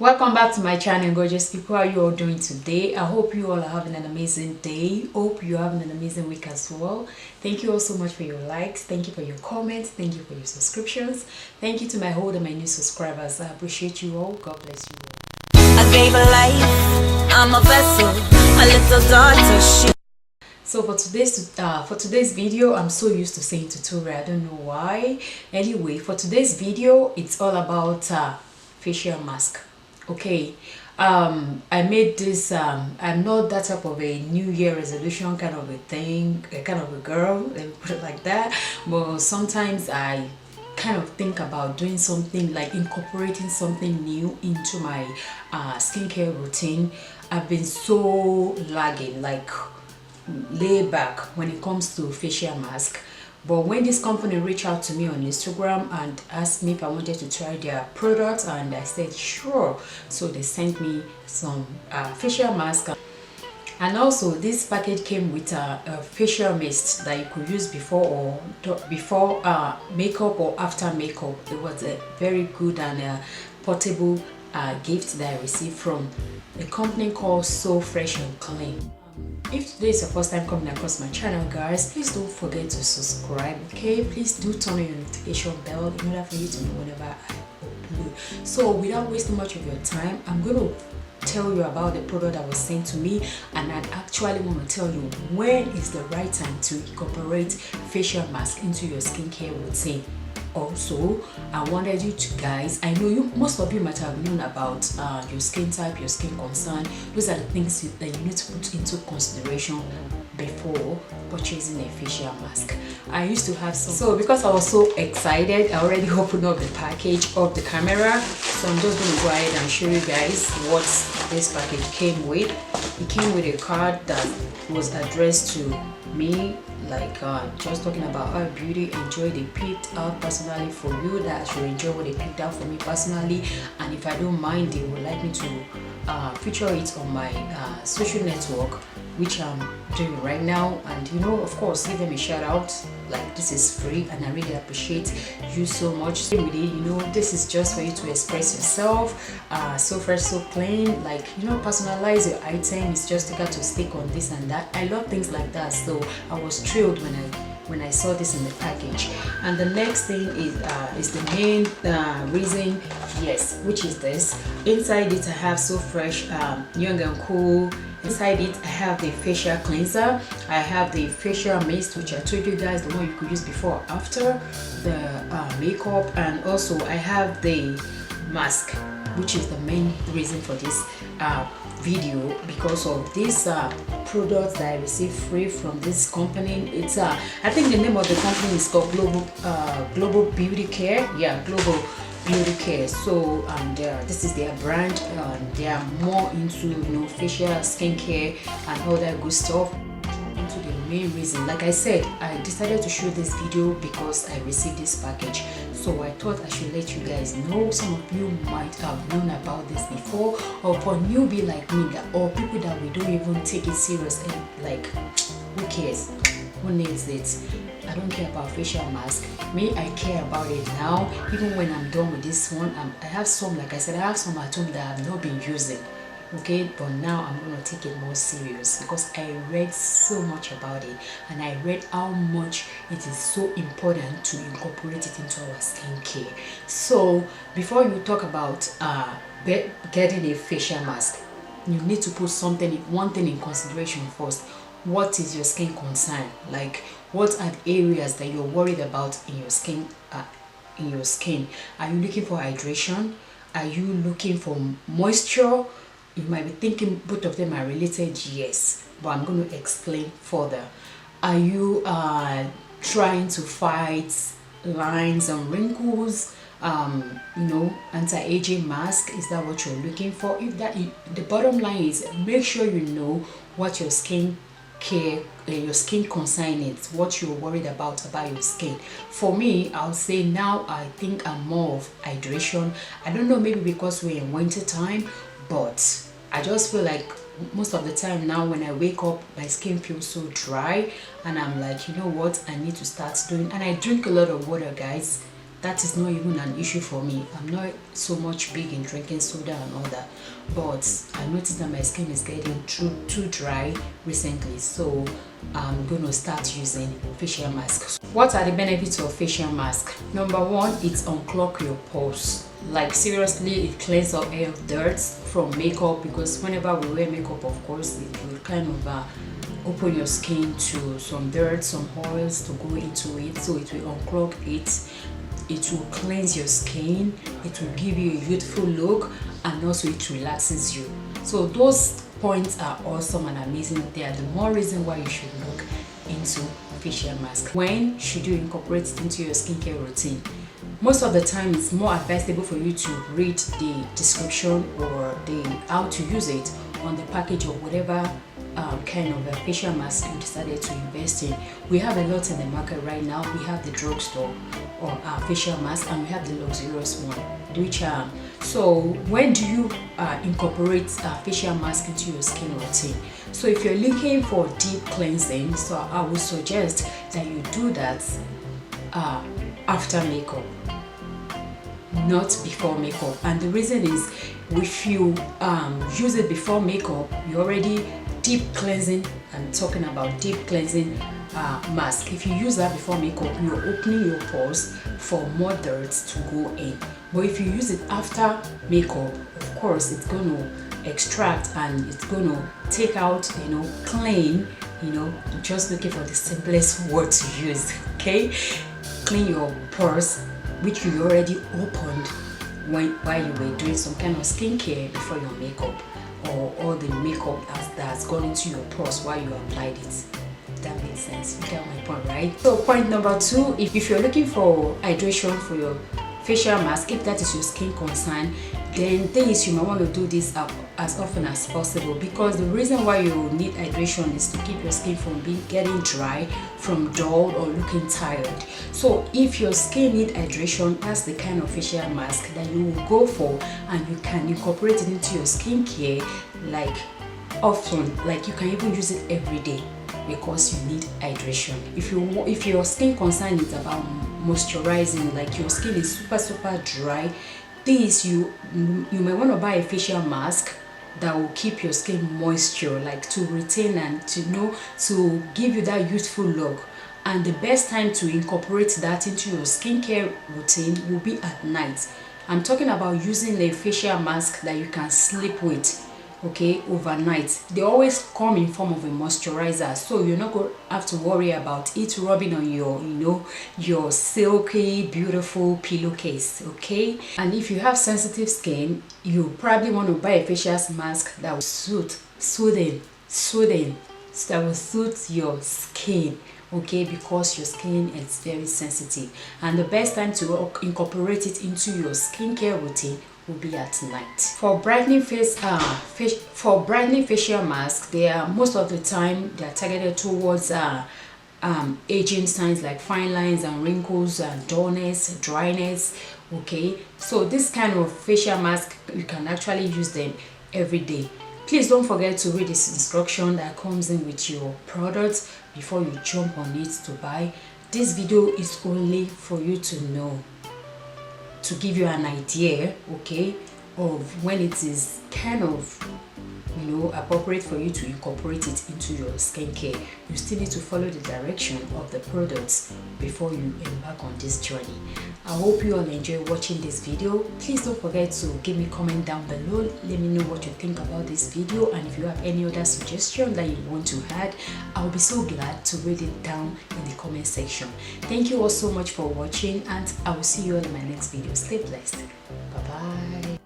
Welcome back to my channel, gorgeous people. How are you all doing today? I hope you all are having an amazing day. Hope you're having an amazing week as well. Thank you all so much for your likes. Thank you for your comments. Thank you for your subscriptions. Thank you to my old and my new subscribers. I appreciate you all. God bless you all. I gave her life. I'm a vessel, a little daughter. So for today's video, I'm so used to saying tutorial. I don't know why. Anyway, for today's video, it's all about facial mask. Okay, I made this. I'm not that type of a new year resolution kind of a thing, kind of a girl, let me put it like that. But sometimes I kind of think about doing something like incorporating something new into my skincare routine. I've been so lagging, like lay back when it comes to facial mask. But when this company reached out to me on Instagram and asked me if I wanted to try their products, and I said sure, so they sent me some facial mask. And also this package came with a facial mist that you could use before makeup or after makeup. It was a very good and portable gift that I received from a company called So Fresh and Clean. If today is your first time coming across my channel, guys, please don't forget to subscribe. Okay, please do turn on your notification bell in order for you to know whenever I upload. So without wasting much of your time, I'm going to tell you about the product that was sent to me, and I actually want to tell you when is the right time to incorporate facial mask into your skincare routine. Also, I wanted you to guys, I know most of you might have known about your skin type, your skin concern. Those are the things that you need to put into consideration before purchasing a facial mask. I used to have some, so because I was so excited, I already opened up the package of the camera. So I'm just going to go ahead and show you guys what this package came with. It came with a card that was addressed to me, like just talking about how beauty enjoy they picked out personally for you, that I should enjoy what they picked out for me personally, and if I don't mind, they would like me to feature it on my social network, which I'm doing right now. And you know, of course, give them a shout out, like this is free and I really appreciate you so much. So with it, you know, this is just for you to express yourself. So fresh, so clean, like, you know, personalize your item. It's just you got to stick on this and that. I love things like that, so I was thrilled when I saw this in the package. And the next thing is the main reason, yes, which is this. Inside it I have So Fresh Young and Cool. Inside it I have the facial cleanser, I have the facial mist, which I told you guys, the one you could use before or after the makeup, and also I have the mask, which is the main reason for this video, because of this product that I received free from this company. It's I think the name of the company is called Global Beauty Care. Yeah, Global Beauty Care. So this is their brand. They are more into, you know, facial skincare and all that good stuff. Into the main reason, like I said, I decided to show this video because I received this package, so I thought I should let you guys know. Some of you might have known about this before, or for newbie like me, or people that we don't even take it serious and like, who cares, who needs it? I don't care about facial mask. Me, I care about it now. Even when I'm done with this one, I have some, like I said, I have some at home that I have not been using. Okay, but now I'm going to take it more serious because I read so much about it, and I read how much it is so important to incorporate it into our skincare. So before you talk about getting a facial mask, you need to put one thing in consideration first. What is your skin concern? Like, what are the areas that you're worried about in your skin? Are you looking for hydration? Are you looking for moisture? You might be thinking both of them are related. Yes, but I'm going to explain further. Are you trying to fight lines and wrinkles? You know, anti-aging mask, is that what you're looking for? If that, the bottom line is, make sure you know what your skin concern is, what you're worried about your skin. For me, I'll say now I think I'm more of hydration. I don't know, maybe because we're in winter time, but I just feel like most of the time now when I wake up, my skin feels so dry, and I'm like, you know what, I need to start doing, and I drink a lot of water, guys. that is not even an issue for me. I'm not so much big in drinking soda and all that, but I noticed that my skin is getting too dry recently, so I'm gonna start using facial masks. What are the benefits of facial mask? Number one, it unclog your pores. Like seriously, it cleans out air of dirt from makeup, because whenever we wear makeup, of course, it will kind of open your skin to some dirt, some oils to go into it, so it will unclog it. It will cleanse your skin, it will give you a youthful look, and also it relaxes you. So those points are awesome and amazing. They are the more reason why you should look into facial mask. When should you incorporate it into your skincare routine? Most of the time, it's more advisable for you to read the description or the how to use it on the package of whatever kind of a facial mask you decided to invest in. We have a lot in the market right now. We have the drugstore or facial mask, and we have the luxurious one, which so when do you incorporate facial mask into your skin routine? So if you're looking for deep cleansing, so I would suggest that you do that after makeup, not before makeup. And the reason is, if you use it before makeup, you already deep cleansing. I'm talking about deep cleansing mask. If you use that before makeup, you're opening your pores for more dirt to go in. But if you use it after makeup, of course it's going to extract and it's going to take out, clean, just looking for the simplest word to use, okay? Clean your pores, which you already opened while you were doing some kind of skincare before your makeup, or all the makeup that's gone into your pores while you applied it. That makes sense. You get my point, right? So point number two, if you're looking for hydration for your facial mask, if that is your skin concern, then things you might want to do this as often as possible, because the reason why you need hydration is to keep your skin from getting dry, from dull, or looking tired. So if your skin needs hydration, that's the kind of facial mask that you will go for, and you can incorporate it into your skincare like often. Like you can even use it every day, because you need hydration. If your skin concern is about moisturizing, like your skin is super dry, this you might want to buy a facial mask that will keep your skin moisture, like to retain and to give you that youthful look. And the best time to incorporate that into your skincare routine will be at night. I'm talking about using a facial mask that you can sleep with, okay, overnight. They always come in form of a moisturizer, so you're not going to have to worry about it rubbing on your silky beautiful pillowcase, okay? And if you have sensitive skin, you probably want to buy a facial mask that will soothing that will soothe your skin, okay, because your skin is very sensitive. And the best time to incorporate it into your skincare routine will be at night. For brightening facial masks, they are most of the time they are targeted towards aging signs like fine lines and wrinkles and dullness, dryness, okay? So this kind of facial mask, you can actually use them every day. Please don't forget to read this instruction that comes in with your product before you jump on it to buy. This video is only for you to know, to give you an idea, okay, of when it is kind of appropriate for you to incorporate it into your skincare. You still need to follow the direction of the products before you embark on this journey. I hope you all enjoy watching this video. Please don't forget to give me a comment down below. Let me know what you think about this video, and if you have any other suggestion that you want to add, I'll be so glad to read it down in the comment section. Thank you all so much for watching, and I will see you all in my next video. Stay blessed. Bye bye.